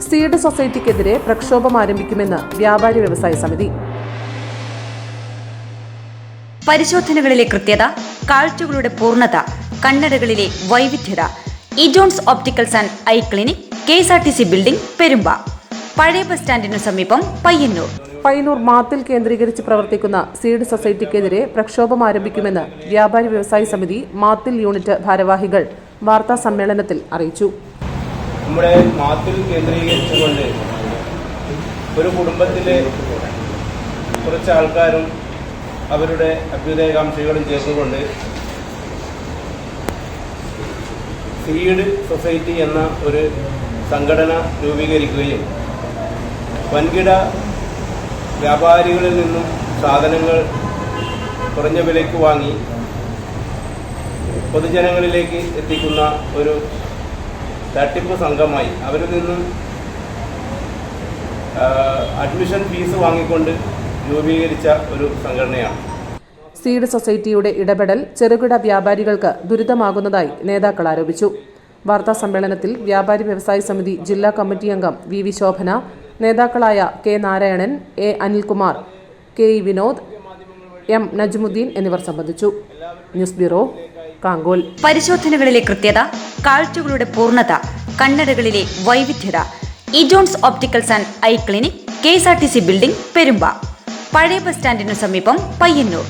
Seed സൊസൈറ്റിക്കെതിരെ പ്രക്ഷോഭം ആരംഭിക്കുമെന്ന് വ്യാപാരി വ്യവസായ സമിതി. പരിശോധനകളിലെ കൃത്യത, കാഴ്ചകളുടെ പൂർണ്ണത, കണ്ണടകളിലെ വൈവിധ്യത. E Jones opticals and eye clinic, KSRTC building, പെരുമ്പ. പഴയ ബസ് സ്റ്റാൻഡിനു സമീപം, പയ്യന്നൂർ. പയ്യന്നൂർ മാത്തിൽ കേന്ദ്രീകരിച്ച് പ്രവർത്തിക്കുന്ന സീഡ് സൊസൈറ്റിക്കെതിരെ പ്രക്ഷോഭം ആരംഭിക്കുമെന്ന് വ്യാപാരി വ്യവസായ സമിതി മാത്തിൽ യൂണിറ്റ് ഭാരവാഹികൾ വാർത്താ സമ്മേളനത്തിൽ അറിയിച്ചു. നമ്മുടെ മാത്തിൽ കേന്ദ്രീകരിച്ചുകൊണ്ട് ഒരു കുടുംബത്തിലെ കുറച്ച് ആൾക്കാരും അവരുടെ അഭ്യുദയകാംക്ഷികളും ചേർന്നുകൊണ്ട് സീഡ് സൊസൈറ്റി എന്ന ഒരു സംഘടന രൂപീകരിക്കുകയും വൻകിട വ്യാപാരികളിൽ നിന്നും സാധനങ്ങൾ കുറഞ്ഞ വിലയ്ക്ക് വാങ്ങി പൊതുജനങ്ങളിലേക്ക് എത്തിക്കുന്ന ഒരു തട്ടിപ്പ് സംഘമായി അവരിൽ നിന്നും അഡ്മിഷൻ ഫീസ് വാങ്ങിക്കൊണ്ട് രൂപീകരിച്ച ഒരു സംഘടനയാണ്. സീഡ് സൊസൈറ്റിയുടെ ഇടപെടൽ ചെറുകിട വ്യാപാരികൾക്ക് ദുരിതമാകുന്നതായി നേതാക്കൾ ആരോപിച്ചു. വാർത്താ സമ്മേളനത്തിൽ വ്യാപാരി വ്യവസായ സമിതി ജില്ലാ കമ്മിറ്റി അംഗം VV ശോഭന, നേതാക്കളായ K Narayanan, A Anilkumar, KE Vinod, M Najmuddin എന്നിവർ സംബന്ധിച്ചു. News bureau, Kankol. പരിശോധനകളിലെ കൃത്യത, കാഴ്ചകളുടെ പൂർണ്ണത, കണ്ണടകളിലെ വൈവിധ്യത. E Jones opticals and eye clinic, KSRTC building, പെരുമ്പ. പഴയ ബസ് സ്റ്റാൻഡിനു സമീപം, പയ്യന്നൂർ.